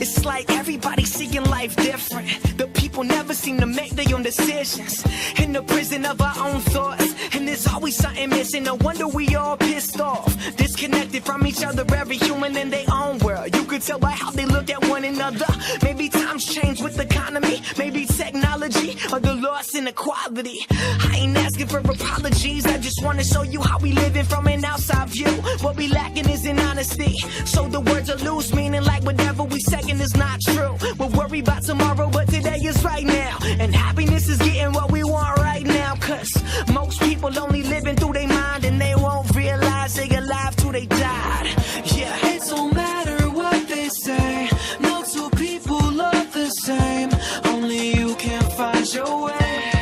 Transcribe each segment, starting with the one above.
It's like everybody seeing life different. The people never seem to make their own decisions. In the prison of our own thoughts, and there's always something missing. No wonder we all pissed off, disconnected from each other. Every human in their own world. You could tell by how they look at one another. Maybe times change with the economy, maybe technology, or the loss in equality. I ain't asking for apologies, I just wanna show you how we living from an outside view. What we lacking is in honesty, so the words are loose, meaning like whatever we second is not true. We'll worry about tomorrow, but today is right now. And happiness is getting what we want right now. Cause most people only living through their mind, and they won't realize they alive till they died. Yeah, it don't matter what they say, no two people love the same. Only you can find your way.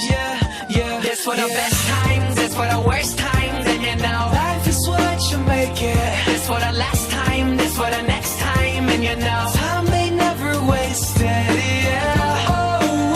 Yeah, yeah. This for the best times, this for the worst times, and you know life is what you make it. This for the last time, this for the next time, and you know time may never wasted. Yeah. Oh,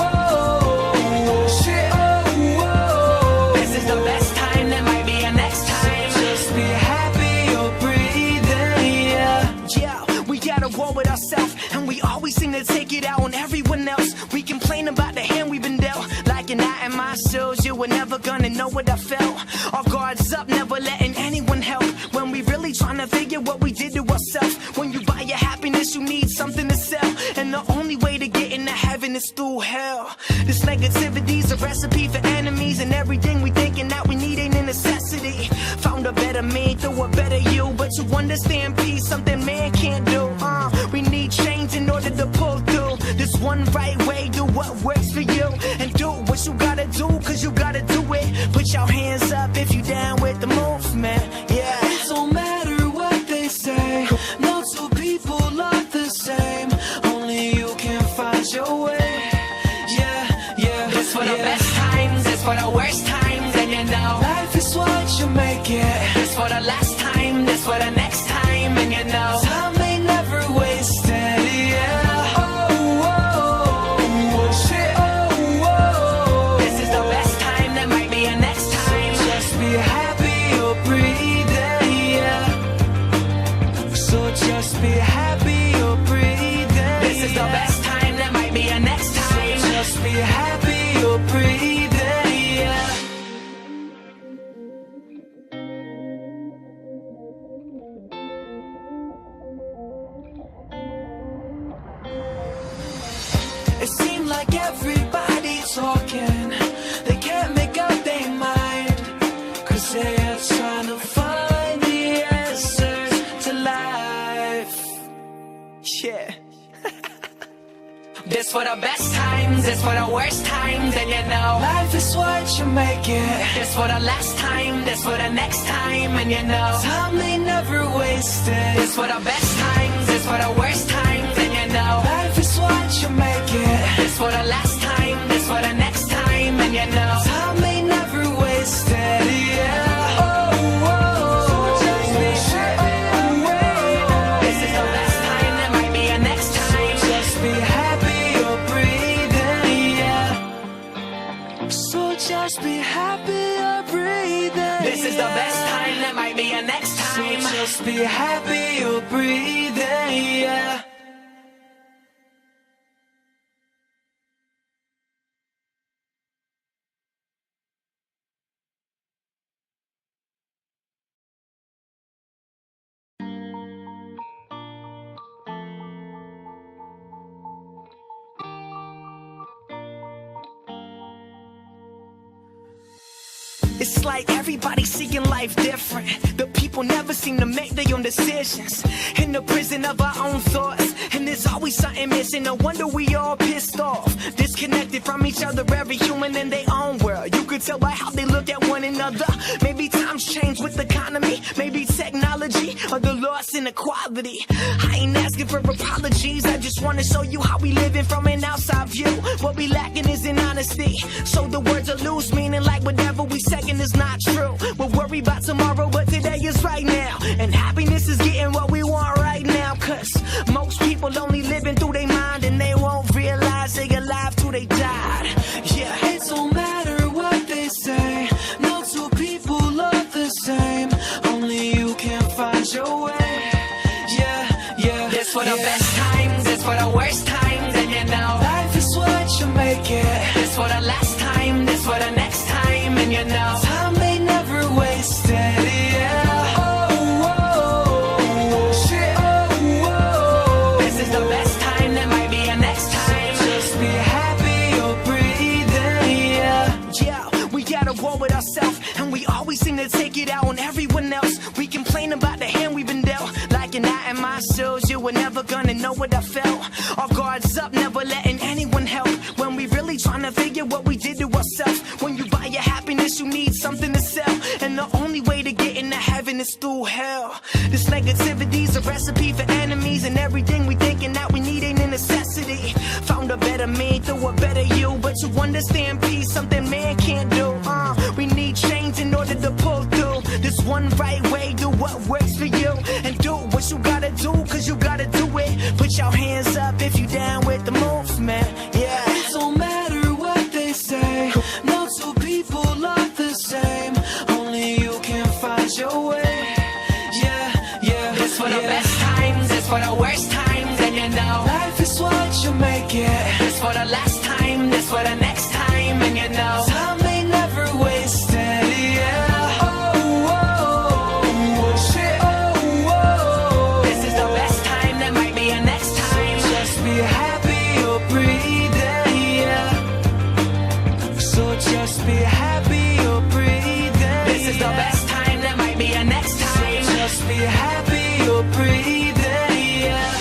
oh, shit. Oh, oh. This is the best time, there might be a next time. So just be happy you're breathing. Yeah. Yeah, we gotta war with ourselves, and we always seem to take it out on everyone else. We complain about the hand we've been dealt. Like an eye in my shoes, you were never gonna know what I felt. Our guards up, never letting anyone help. When we really trying to figure what we did to ourselves. When you buy your happiness, you need something to sell. And the only way to get into heaven is through hell. This negativity's a recipe for enemies, and everything we thinking that we need ain't a necessity. Found a better me through a better you, but to understand peace, something man can't do. We need change in order to pull through. This one right way, do what works for you, and do what you gotta do, cause you gotta do it. Put your hands up if you down with the movement. Yeah, it don't matter what they say, no two people look the same. Only you can find your way. Yeah, yeah. This for the best times, this for the worst times, and you know life is what you make it. This for the last time, this for the next time, and you know time may never wasted. Yeah. Oh, oh, shit. Oh, oh. This is the best time, there might be a next time. So just be happy you're breathing. Yeah. So just be happy you're breathing. This is the best time, there might be a next time. So just be happy you're breathing. Yeah. It seems like everybody talking, they can't make up their mind, cause they are trying to find the answers to life. Yeah. This for the best times, this for the worst times, and you know life is what you make it. This for the last time, this for the next time, and you know time may never wasted. This for the best times, this for the worst times, and you know life is what you make it. This for the last time, this for the next time, and you know time may never wasted. Yeah. Oh, oh, this is the last time, there might be a next time. Just be happy you're breathing. Yeah. So just be happy you're breathing. This is the best time, there might be a next time. So just be happy you're breathing. Yeah. It's like everybody seeing life different. The people never seem to make their own decisions. In the prison of our own thoughts, and there's always something missing. No wonder we all pissed off, disconnected from each other. Every human in their own world. You could tell by how they look at one another. Maybe times change with the economy, maybe technology, or the loss in equality. I ain't asking for apologies, I just wanna show you how we living from an outside view. What we lacking is in honesty, so the words are loose, meaning like whatever we second is not true. We'll worry about tomorrow, but today is right now. And happiness is getting what we want right now. Cause most people only living through their mind, and they won't realize they alive till they died. Yeah, it don't matter what they say, no two people look the same. Only you can find your way. Yeah, yeah. This for the best times. make it. This for the last time, this for the next time, and you know time ain't never wasted, yeah. Oh, oh, shit, oh, oh. This is the best time, there might be a next time. Just be happy you're breathing, yeah. Yeah, we got a war with ourselves, and we always seem to take it out on everyone else. We complain about the hand we've been dealt, like an eye in my shoes. You were never gonna know what I felt. Our guards up, never letting anyone help. When we really trying to figure what we did to ourselves. When you buy your happiness, you need something to sell, and the only way to get into heaven is through hell. This negativity's a recipe for enemies, and everything we thinking that we need ain't a necessity. Found a better me through a better you, but to understand peace, something man can't do. We need change in order to pull through. This one right way, do what works for you, and do what you gotta do, cause you gotta do it. Put your hands up if you down with the movement, yeah. It don't matter what they say, no two people are the same. Only you can find your way, yeah, yeah. This for the best times, this for the worst times, and you know life is what you make it. This for the last time, this for the next time, and you know time ain't never wasted, yeah. Oh, oh, shit, oh, oh. This is the best time, there might be a next time. Just be happy you're breathing, yeah. So just be happy you're breathing. This is the best time, there might be a next time. So just be happy you're breathing, yeah.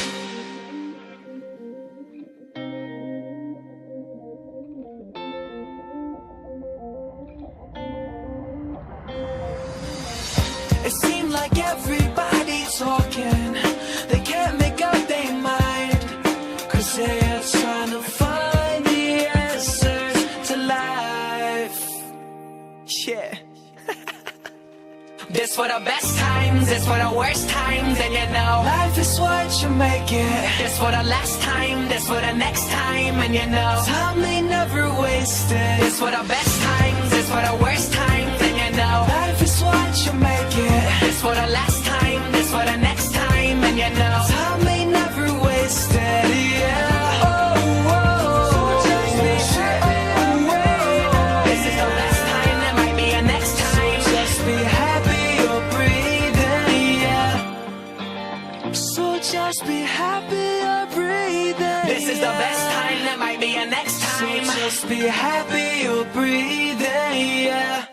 It seems like everybody's talking, they can't make up their mind, cause they're trying to find the answers to life, yeah. This for the best times, this for the worst times, and you know life is what you make it. This for the last time, this for the next time, and you know time ain't never wasted. This for the best times, this for the worst times, and you know life is what you make it. This for the last time, this for the next time, and you know time ain't never wasted, yeah. Oh, oh, shit, oh, oh. This is the last time, there might be a next time. Just be happy you're breathing, yeah. So just be happy you're breathing. This is the best time, there might be a next time. So just be happy you're breathing, yeah.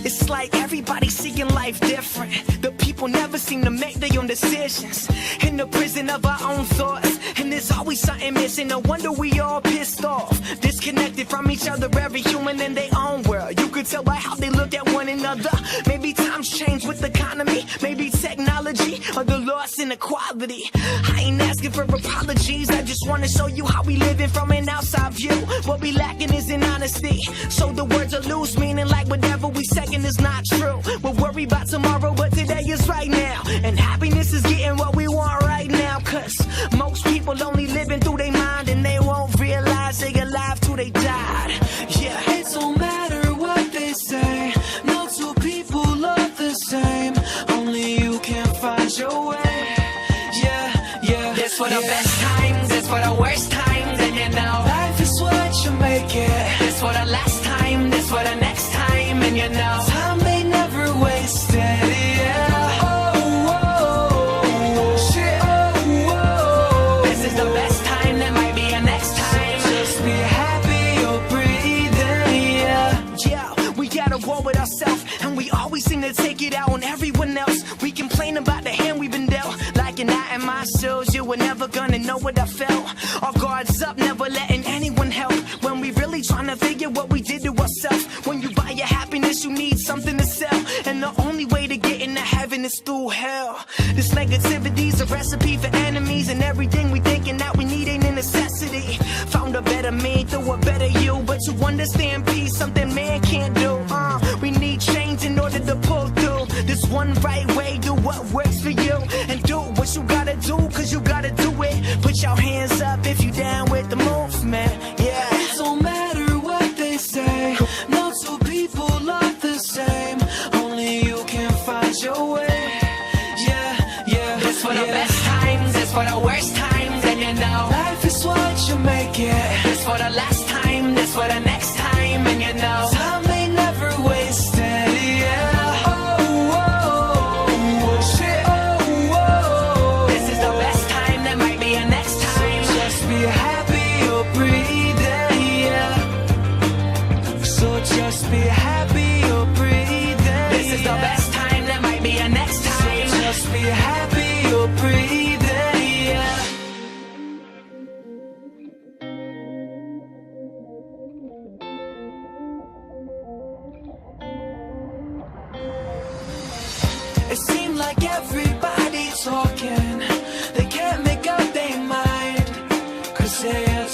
It's like everybody's seeing life different. The people never seem to make their own decisions. In the prison of our own thoughts, and there's always something missing. No wonder we all pissed off, disconnected from each other. Every human in their own world. You could tell by how they look at one another. Maybe times change with the economy, maybe technology, or the loss in equality. I ain't asking for apologies, I just wanna show you how we living from an outside view. What we lacking is in honesty, so the words are loose, meaning like whatever we second is not true. We'll worry about tomorrow, but today is right now. And happiness is getting what we want right now. Cause most people only living through their mind, and they won't realize they alive till they died. Yeah, it don't matter what they say, no two people love the same. Only you can find your way. Yeah, yeah. This for the best times, this for the worst times, and you know life is what you make it. This for the last time, this for the next time, and you know time ain't never wasted, yeah. Oh, oh, shit, oh, oh. This is the best time, there might be a next time. Just be happy you're breathing, yeah. Yeah, we got a war with ourselves, and we always seem to take it out on everyone else. We complain about the hand we've been dealt, like an eye in my shoes. You were never gonna know what I felt. Our guards up, never letting anyone help. When we really trying to figure what we did to ourselves. When you buy your happiness, you need something to sell, and the only way to get into heaven is through hell. This negativity's a recipe for enemies, and everything we thinking that we need ain't a necessity. Found a better me through a better you, but to understand peace, something man can't do. We need change in order to pull through. This one right way, do what works for you. And do what you gotta do, cause you gotta do it. Put your hands up if you down with the movement, yeah. It don't matter what they say, no two people are the same. Only you can find your way, yeah, yeah. This for the best times, this for the worst times, and you know life is what you make it. this for the last time, this for the next time, and you know Time ain't never wasted, yeah. Oh, oh, oh, shit, oh, oh. this is the best time, there might be a next time. Just be happy you're breathing, yeah. So just be happy you're breathing. This is the best time, there might be a next time. Just be happy you're breathing, yeah. It seems like everybody talking, they can't make up their mind, cause they are